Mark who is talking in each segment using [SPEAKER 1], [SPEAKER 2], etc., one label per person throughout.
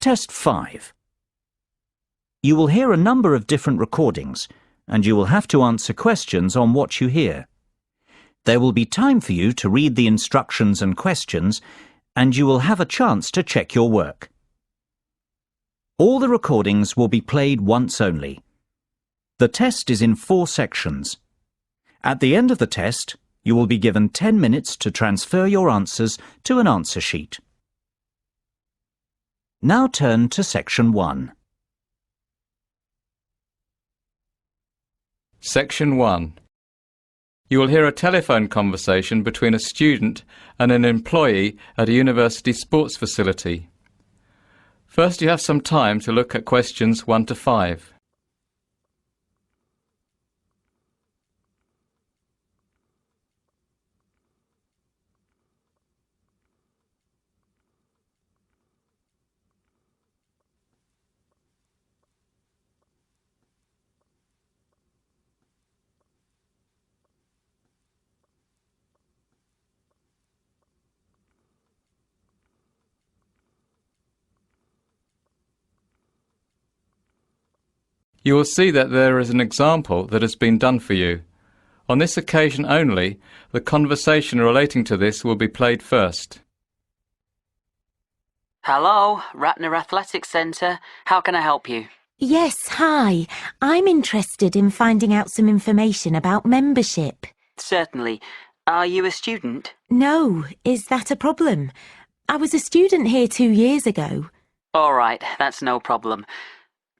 [SPEAKER 1] Test 5. You will hear a number of different recordings, and you will have to answer questions on what you hear. There will be time for you to read the instructions and questions, and you will have a chance to check your work. All the recordings will be played once only. The test is in 4 sections. At the end of the test, you will be given 10 minutes to transfer your answers to an answer sheet. Now turn to Section 1.
[SPEAKER 2] Section 1. You will hear a telephone conversation between a student and an employee at a university sports facility. First, you have some time to look at questions 1 to 5. You will see that there is an example that has been done for you. On this occasion only, the conversation relating to this will be played first.
[SPEAKER 3] Hello, Ratner Athletics Centre. How can I help you?
[SPEAKER 4] Yes, hi. I'm interested in finding out some information about membership.
[SPEAKER 3] Certainly. Are you a student?
[SPEAKER 4] No, is that a problem? I was a student here 2 years ago.
[SPEAKER 3] All right, that's no problem.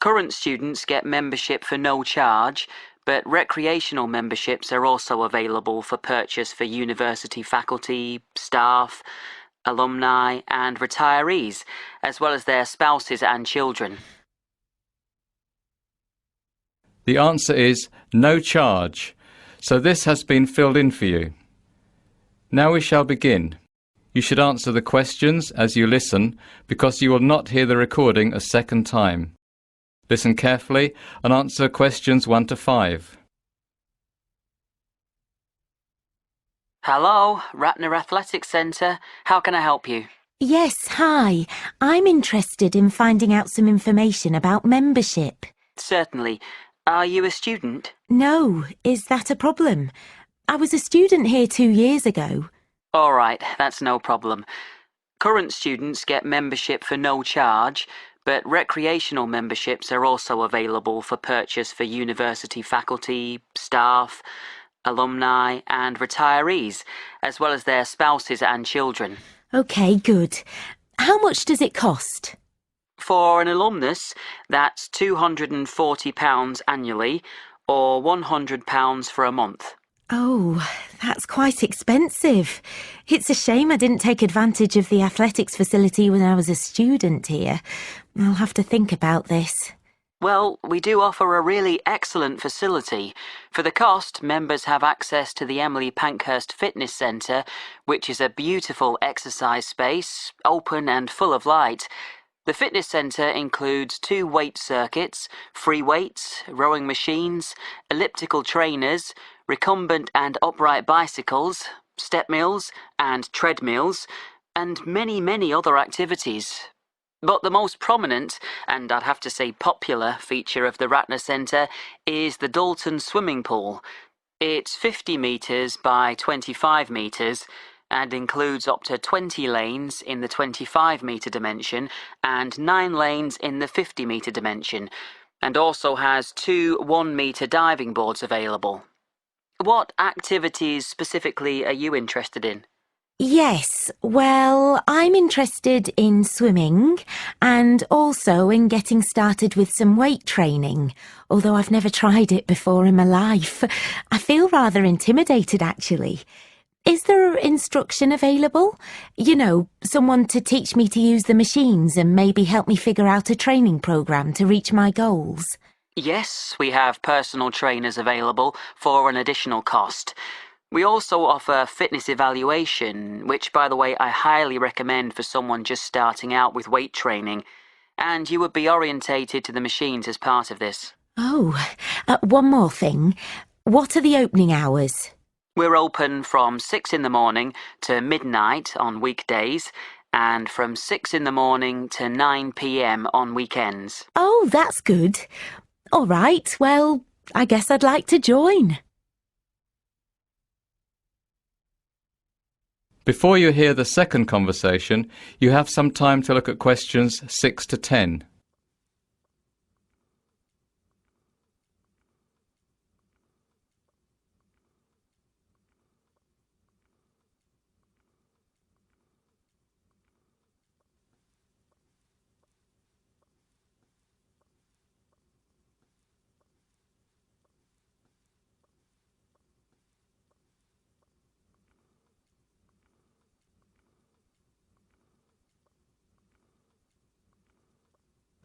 [SPEAKER 3] Current students get membership for no charge, but recreational memberships are also available for purchase for university faculty, staff, alumni and retirees, as well as their spouses and children.
[SPEAKER 2] The answer is no charge, so this has been filled in for you. Now we shall begin. You should answer the questions as you listen, because you will not hear the recording a second time. Listen carefully and answer questions 1 to 5.
[SPEAKER 3] Hello, Ratner Athletics Centre. How can I help you?
[SPEAKER 4] Yes, hi. I'm interested in finding out some information about membership.
[SPEAKER 3] Certainly. Are you a student?
[SPEAKER 4] No, is that a problem? I was a student here 2 years ago.
[SPEAKER 3] All right, that's no problem. Current students get membership for no charge, but recreational memberships are also available for purchase for university faculty, staff, alumni and retirees, as well as their spouses and children.
[SPEAKER 4] OK, good. How much does it cost?
[SPEAKER 3] For an alumnus, that's £240 annually, or £100 for a month.
[SPEAKER 4] Oh, that's quite expensive. It's a shame I didn't take advantage of the athletics facility when I was a student here. I'll have to think about this.
[SPEAKER 3] Well, we do offer a really excellent facility. For the cost, members have access to the Emily Pankhurst Fitness Centre, which is a beautiful exercise space, open and full of light. The fitness centre includes 2 weight circuits, free weights, rowing machines, elliptical trainers, recumbent and upright bicycles, step mills and treadmills, and many other activities. But the most prominent, and I'd have to say popular, feature of the Ratner Centre is the Dalton swimming pool. It's 50 metres by 25 metres and includes up to 20 lanes in the 25-metre dimension and 9 lanes in the 50-metre dimension, and also has 2 1-metre diving boards available. What activities specifically are you interested in?
[SPEAKER 4] Yes, well, I'm interested in swimming and also in getting started with some weight training, although I've never tried it before in my life. I feel rather intimidated, actually. Is there instruction available? You know, someone to teach me to use the machines and maybe help me figure out a training programme to reach my goals?
[SPEAKER 3] Yes, we have personal trainers available for an additional cost. We also offer fitness evaluation, which, by the way, I highly recommend for someone just starting out with weight training, and you would be orientated to the machines as part of this.
[SPEAKER 4] Oh, one more thing. What are the opening hours?
[SPEAKER 3] We're open from 6 in the morning to midnight on weekdays and from 6 in the morning to 9 p.m. on weekends.
[SPEAKER 4] Oh, that's good. All right, well, I guess I'd like to join.
[SPEAKER 2] Before you hear the second conversation, you have some time to look at questions 6 to 10.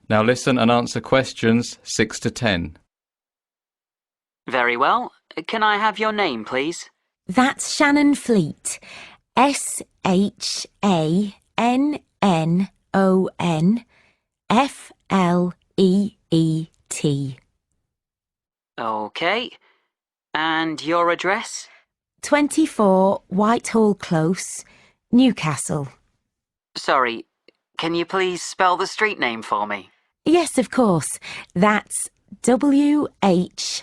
[SPEAKER 2] Now listen and answer questions 6 to 10.
[SPEAKER 3] Very well. Can I have your name, please?
[SPEAKER 4] That's Shannon Fleet. SHANNON
[SPEAKER 3] OK. And your address?
[SPEAKER 4] 24 Whitehall Close, Newcastle.
[SPEAKER 3] Sorry, can you please spell the street name for me?
[SPEAKER 4] Yes, of course. That's WHITEHALLCLOSE.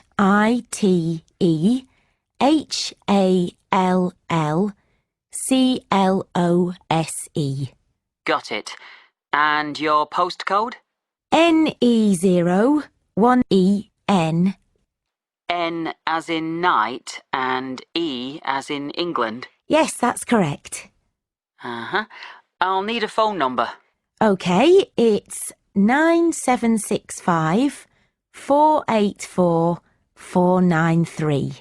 [SPEAKER 3] Got it. And your postcode?
[SPEAKER 4] NE01EN.
[SPEAKER 3] N as in night and E as in England.
[SPEAKER 4] Yes, that's correct.
[SPEAKER 3] Uh-huh. I'll need a phone number.
[SPEAKER 4] OK, it's 9765 484 493.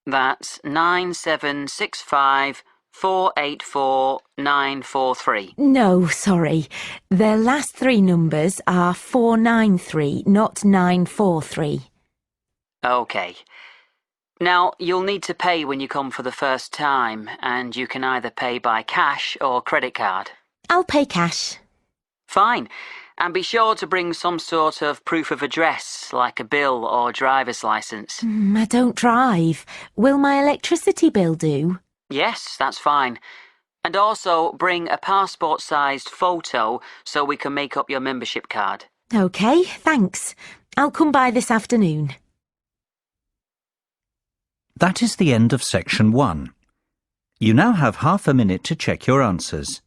[SPEAKER 3] That's 9765 484 943.
[SPEAKER 4] No, sorry. The last three numbers are 493, not 943.
[SPEAKER 3] OK. Now, you'll need to pay when you come for the first time, and you can either pay by cash or credit card.
[SPEAKER 4] I'll pay cash.
[SPEAKER 3] Fine. And be sure to bring some sort of proof of address, like a bill or driver's licence.
[SPEAKER 4] I don't drive. Will my electricity bill do?
[SPEAKER 3] Yes, that's fine. And also bring a passport-sized photo so we can make up your membership card.
[SPEAKER 4] OK, thanks. I'll come by this afternoon.
[SPEAKER 1] That is the end of section 1. You now have half a minute to check your answers.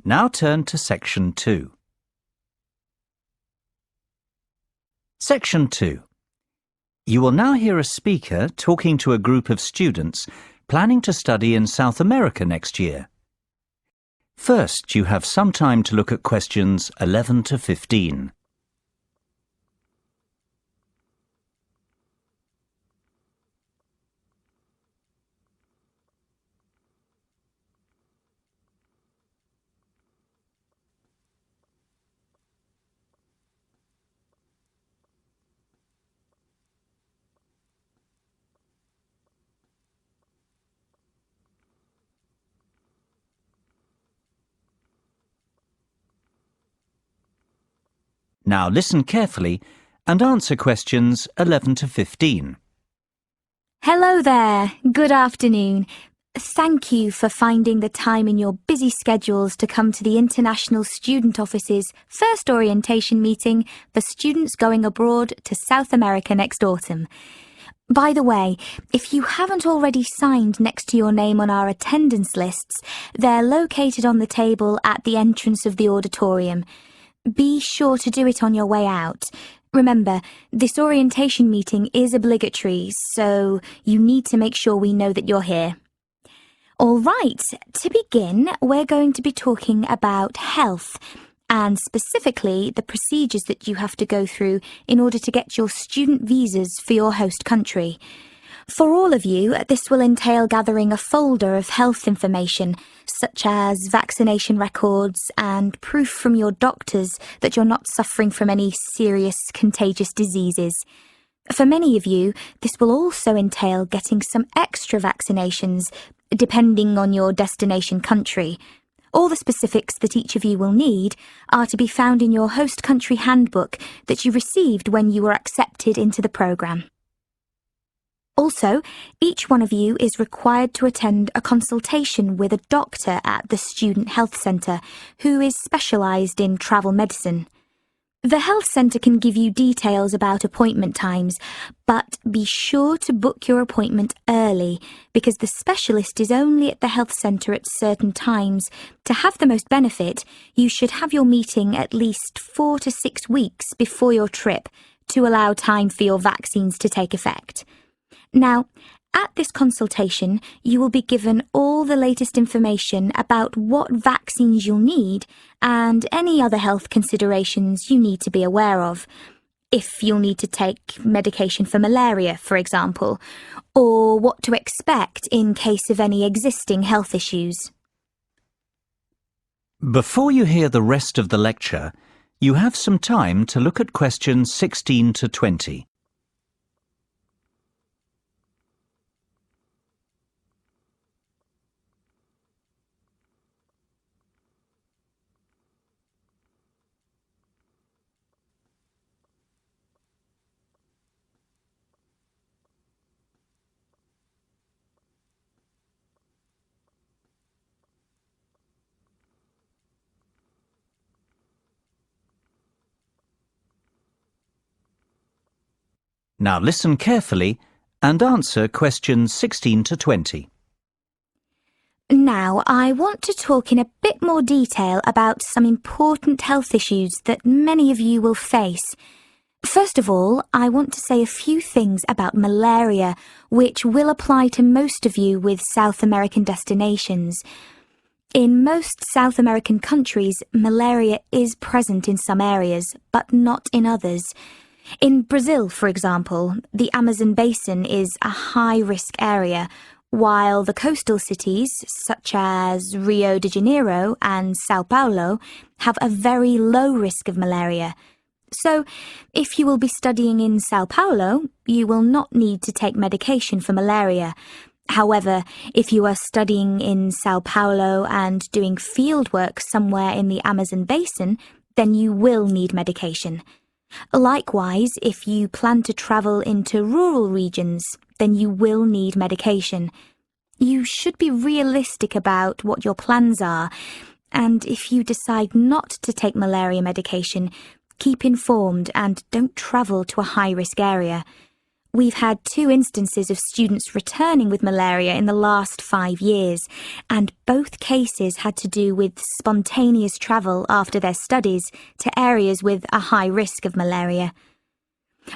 [SPEAKER 1] Now turn to section 2. Section 2. You will now hear a speaker talking to a group of students planning to study in South America next year. First, you have some time to look at questions 11 to 15. Now listen carefully and answer questions 11 to 15.
[SPEAKER 5] Hello there. Good afternoon. Thank you for finding the time in your busy schedules to come to the International Student Office's first orientation meeting for students going abroad to South America next autumn. By the way, if you haven't already signed next to your name on our attendance lists, they're located on the table at the entrance of the auditorium. Be sure to do it on your way out. Remember, this orientation meeting is obligatory, so you need to make sure we know that you're here. All right, to begin, we're going to be talking about health, and specifically the procedures that you have to go through in order to get your student visas for your host country. For all of you, this will entail gathering a folder of health information, such as vaccination records and proof from your doctors that you're not suffering from any serious contagious diseases. For many of you, this will also entail getting some extra vaccinations, depending on your destination country. All the specifics that each of you will need are to be found in your host country handbook that you received when you were accepted into the programme. Also, each one of you is required to attend a consultation with a doctor at the Student Health Centre who is specialised in travel medicine. The health centre can give you details about appointment times, but be sure to book your appointment early because the specialist is only at the health centre at certain times. To have the most benefit, you should have your meeting at least 4 to 6 weeks before your trip to allow time for your vaccines to take effect. Now, at this consultation, you will be given all the latest information about what vaccines you'll need and any other health considerations you need to be aware of. If you'll need to take medication for malaria, for example, or what to expect in case of any existing health issues.
[SPEAKER 1] Before you hear the rest of the lecture, you have some time to look at questions 16 to 20. Now listen carefully and answer questions 16 to 20.
[SPEAKER 5] Now, I want to talk in a bit more detail about some important health issues that many of you will face. First of all, I want to say a few things about malaria, which will apply to most of you with South American destinations. In most South American countries, malaria is present in some areas, but not in others. In Brazil, for example, the Amazon basin is a high-risk area, while the coastal cities, such as Rio de Janeiro and Sao Paulo, have a very low risk of malaria. So, if you will be studying in Sao Paulo, you will not need to take medication for malaria. However, if you are studying in Sao Paulo and doing fieldwork somewhere in the Amazon basin, then you will need medication. Likewise, if you plan to travel into rural regions, then you will need medication. You should be realistic about what your plans are, and if you decide not to take malaria medication, keep informed and don't travel to a high-risk area. We've had 2 instances of students returning with malaria in the last 5 years, and both cases had to do with spontaneous travel after their studies to areas with a high risk of malaria.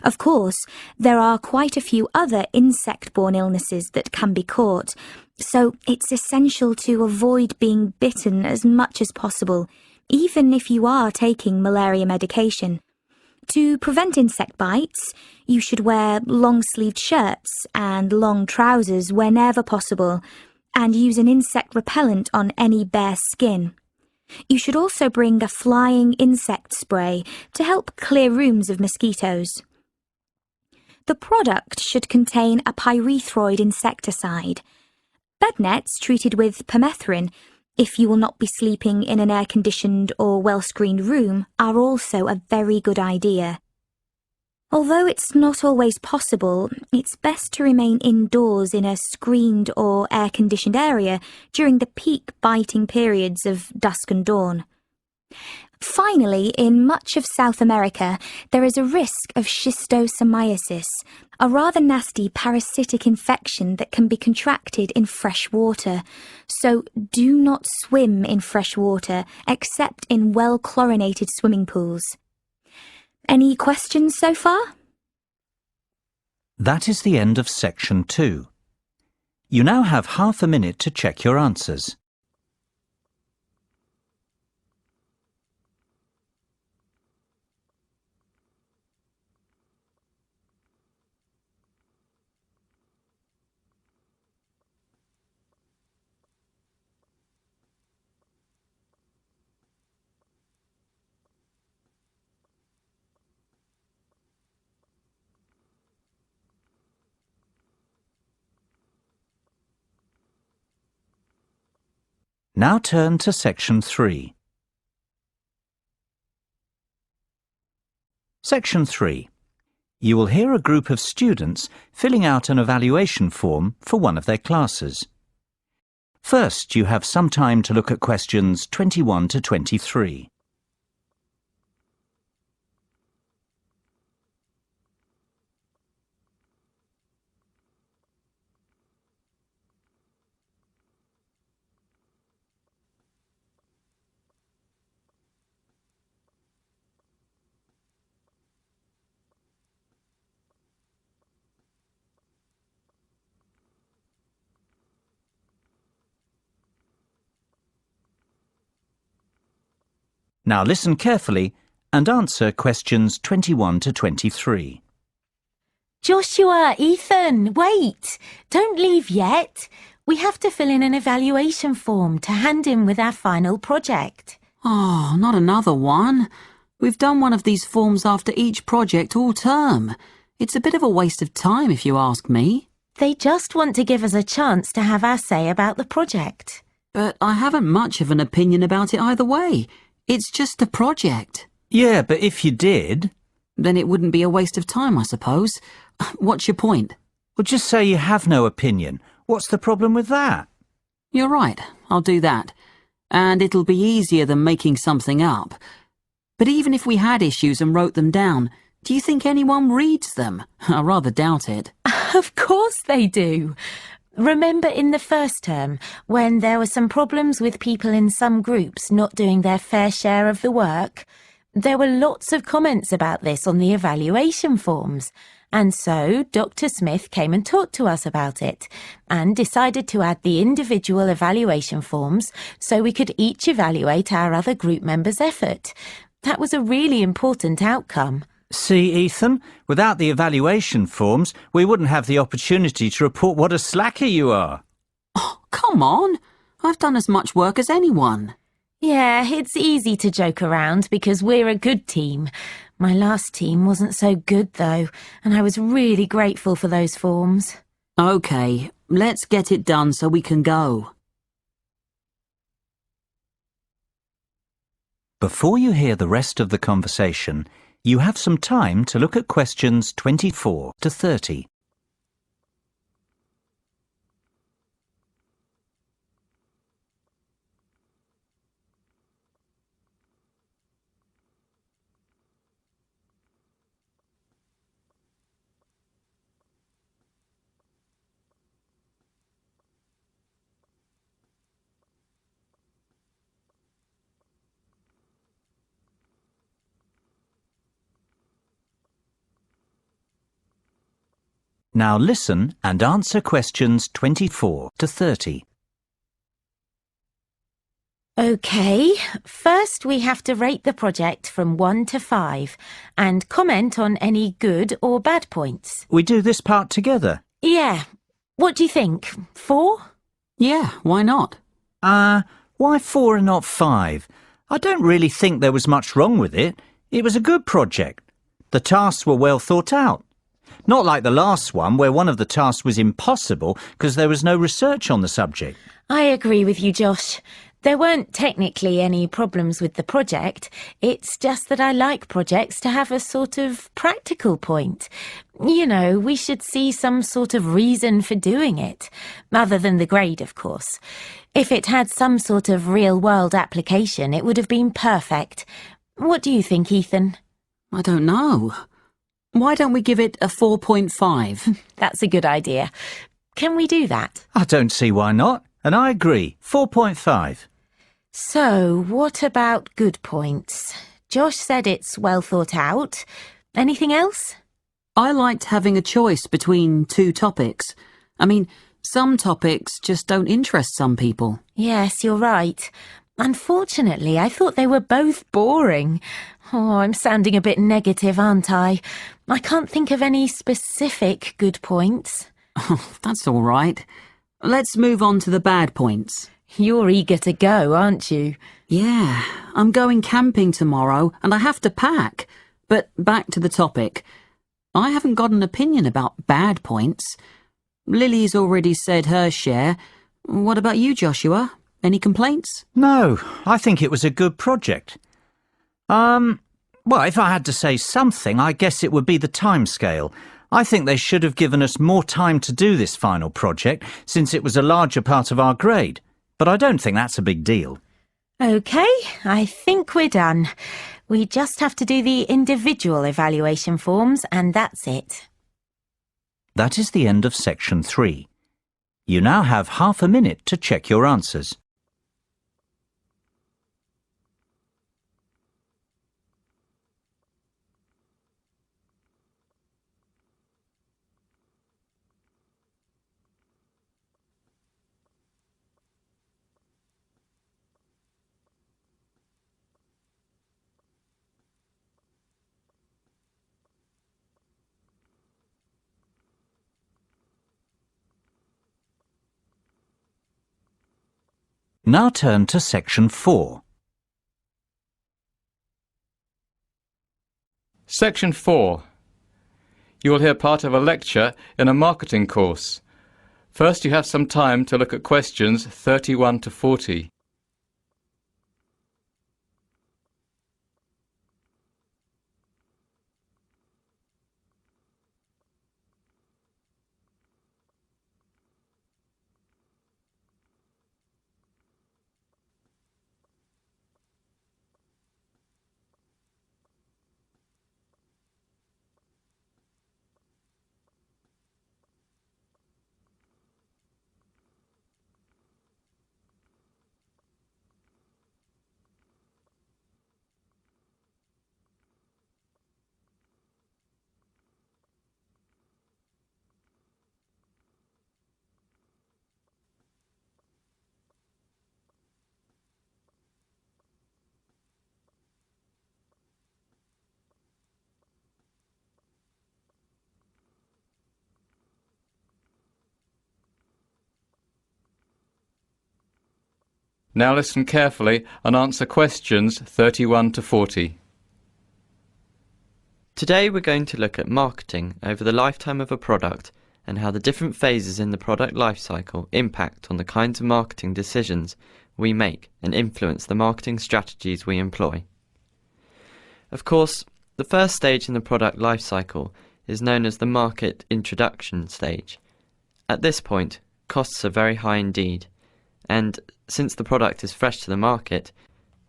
[SPEAKER 5] Of course, there are quite a few other insect-borne illnesses that can be caught, so it's essential to avoid being bitten as much as possible, even if you are taking malaria medication. To prevent insect bites, you should wear long-sleeved shirts and long trousers whenever possible, and use an insect repellent on any bare skin. You should also bring a flying insect spray to help clear rooms of mosquitoes. The product should contain a pyrethroid insecticide. Bed nets treated with permethrin, if you will not be sleeping in an air-conditioned or well-screened room, are also a very good idea. Although it's not always possible, it's best to remain indoors in a screened or air-conditioned area during the peak biting periods of dusk and dawn. Finally, in much of South America, there is a risk of schistosomiasis, a rather nasty parasitic infection that can be contracted in fresh water. So do not swim in fresh water except in well-chlorinated swimming pools. Any questions so far?
[SPEAKER 1] That is the end of section 2. You now have half a minute to check your answers. Now turn to Section 3. Section 3. You will hear a group of students filling out an evaluation form for one of their classes. First, you have some time to look at questions 21 to 23. Now listen carefully and answer questions 21 to 23.
[SPEAKER 4] Joshua, Ethan, wait! Don't leave yet. We have to fill in an evaluation form to hand in with our final project.
[SPEAKER 6] Oh, not another one. We've done one of these forms after each project all term. It's a bit of a waste of time if you ask me.
[SPEAKER 4] They just want to give us a chance to have our say about the project.
[SPEAKER 6] But I haven't much of an opinion about it either way. It's just a project.
[SPEAKER 1] Yeah, but if you did...
[SPEAKER 6] Then it wouldn't be a waste of time, I suppose. What's your point?
[SPEAKER 1] Well, just say you have no opinion. What's the problem with that?
[SPEAKER 6] You're right, I'll do that. And it'll be easier than making something up. But even if we had issues and wrote them down, do you think anyone reads them? I rather doubt it.
[SPEAKER 4] Of course they do. Remember in the first term, when there were some problems with people in some groups not doing their fair share of the work? There were lots of comments about this on the evaluation forms, and so Dr. Smith came and talked to us about it, and decided to add the individual evaluation forms so we could each evaluate our other group members' effort. That was a really important outcome.
[SPEAKER 1] See, Ethan, without the evaluation forms, we wouldn't have the opportunity to report what a slacker you are.
[SPEAKER 6] Oh, come on. I've done as much work as anyone.
[SPEAKER 4] Yeah, it's easy to joke around because we're a good team. My last team wasn't so good, though, and I was really grateful for those forms.
[SPEAKER 6] OK, let's get it done so we can go.
[SPEAKER 1] Before you hear the rest of the conversation, you have some time to look at questions 24 to 30. Now listen and answer questions 24 to 30.
[SPEAKER 4] OK, first we have to rate the project from 1 to 5 and comment on any good or bad points.
[SPEAKER 1] We do this part together.
[SPEAKER 4] Yeah, what do you think? 4?
[SPEAKER 6] Yeah, why not?
[SPEAKER 1] Why 4 and not 5? I don't really think there was much wrong with it. It was a good project. The tasks were well thought out. Not like the last one, where one of the tasks was impossible because there was no research on the subject.
[SPEAKER 4] I agree with you, Josh. There weren't technically any problems with the project. It's just that I like projects to have a sort of practical point. You know, we should see some sort of reason for doing it, other than the grade, of course. If it had some sort of real-world application, it would have been perfect. What do you think, Ethan?
[SPEAKER 6] I don't know. Why don't we give it a 4.5?
[SPEAKER 4] That's a good idea. Can we do that?
[SPEAKER 1] I don't see why not, and I agree. 4.5.
[SPEAKER 4] So, what about good points? Josh said it's well thought out. Anything else?
[SPEAKER 6] I liked having a choice between 2 topics. I mean, some topics just don't interest some people.
[SPEAKER 4] Yes, you're right. Unfortunately, I thought they were both boring. Oh, I'm sounding a bit negative, aren't I? I can't think of any specific good points.
[SPEAKER 6] Oh, that's all right. Let's move on to the bad points.
[SPEAKER 4] You're eager to go, aren't you?
[SPEAKER 6] Yeah, I'm going camping tomorrow and I have to pack. But back to the topic. I haven't got an opinion about bad points. Lily's already said her share. What about you, Joshua? Any complaints?
[SPEAKER 1] No, I think it was a good project. Well, if I had to say something, I guess it would be the timescale. I think they should have given us more time to do this final project, since it was a larger part of our grade. But I don't think that's a big deal.
[SPEAKER 4] OK, I think we're done. We just have to do the individual evaluation forms, and that's it.
[SPEAKER 1] That is the end of section 3. You now have half a minute to check your answers. Now turn to section 4.
[SPEAKER 2] Section 4. You will hear part of a lecture in a marketing course. First, you have some time to look at questions 31 to 40. Now listen carefully and answer questions 31 to 40.
[SPEAKER 7] Today we're going to look at marketing over the lifetime of a product and how the different phases in the product life cycle impact on the kinds of marketing decisions we make and influence the marketing strategies we employ. Of course, the first stage in the product life cycle is known as the market introduction stage. At this point, costs are very high indeed, and since the product is fresh to the market,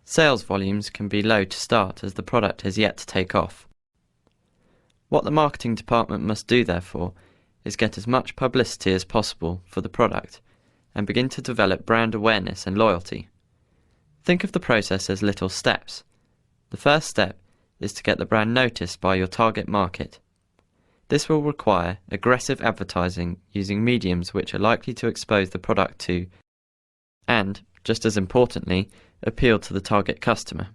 [SPEAKER 7] sales volumes can be low to start as the product has yet to take off. What the marketing department must do, therefore, is get as much publicity as possible for the product and begin to develop brand awareness and loyalty. Think of the process as little steps. The first step is to get the brand noticed by your target market. This will require aggressive advertising using mediums which are likely to expose the product to and, just as importantly, appeal to the target customer.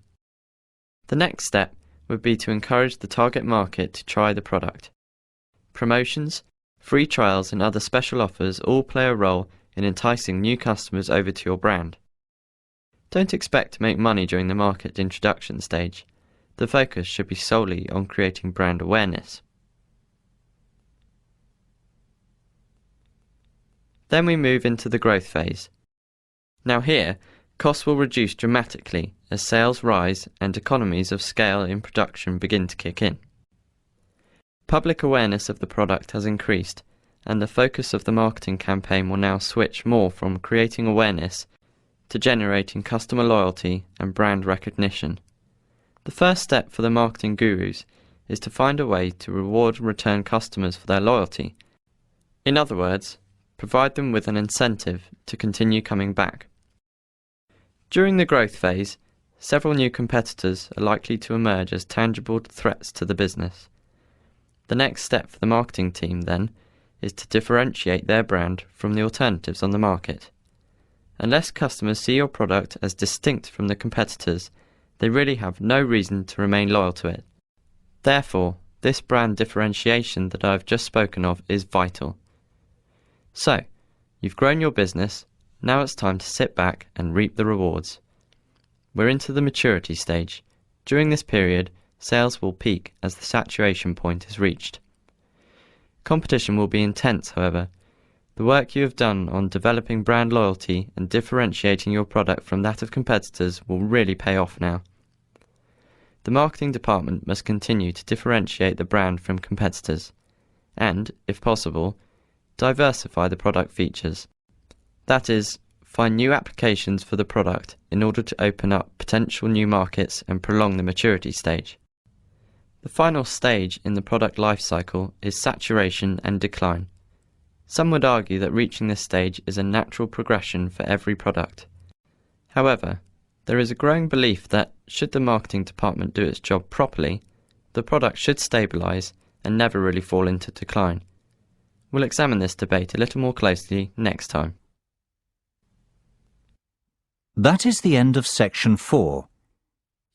[SPEAKER 7] The next step would be to encourage the target market to try the product. Promotions, free trials and other special offers all play a role in enticing new customers over to your brand. Don't expect to make money during the market introduction stage. The focus should be solely on creating brand awareness. Then we move into the growth phase. Now here, costs will reduce dramatically as sales rise and economies of scale in production begin to kick in. Public awareness of the product has increased, and the focus of the marketing campaign will now switch more from creating awareness to generating customer loyalty and brand recognition. The first step for the marketing gurus is to find a way to reward return customers for their loyalty. In other words, provide them with an incentive to continue coming back. During the growth phase, several new competitors are likely to emerge as tangible threats to the business. The next step for the marketing team, then, is to differentiate their brand from the alternatives on the market. Unless customers see your product as distinct from the competitors, they really have no reason to remain loyal to it. Therefore, this brand differentiation that I've just spoken of is vital. So, you've grown your business. Now it's time to sit back and reap the rewards. We're into the maturity stage. During this period, sales will peak as the saturation point is reached. Competition will be intense, however, The work you have done on developing brand loyalty and differentiating your product from that of competitors will really pay off now. The marketing department must continue to differentiate the brand from competitors and, if possible, diversify the product features. That is, find new applications for the product in order to open up potential new markets and prolong the maturity stage. The final stage in the product life cycle is saturation and decline. Some would argue that reaching this stage is a natural progression for every product. However, there is a growing belief that, should the marketing department do its job properly, the product should stabilise and never really fall into decline. We'll examine this debate a little more closely next time.
[SPEAKER 1] That is the end of section 4.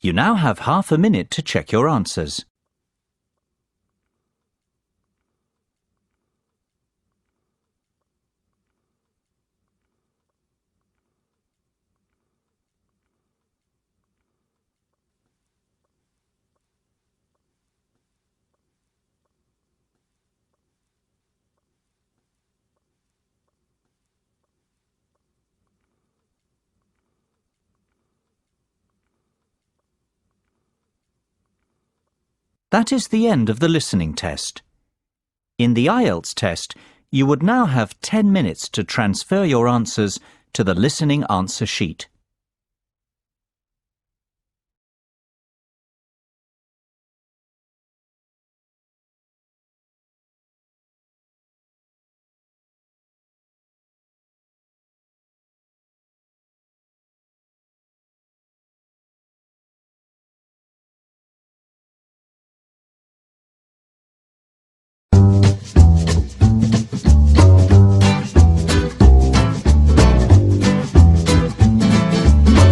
[SPEAKER 1] You now have half a minute to check your answers. That is the end of the listening test. In the IELTS test, you would now have 10 minutes to transfer your answers to the listening answer sheet.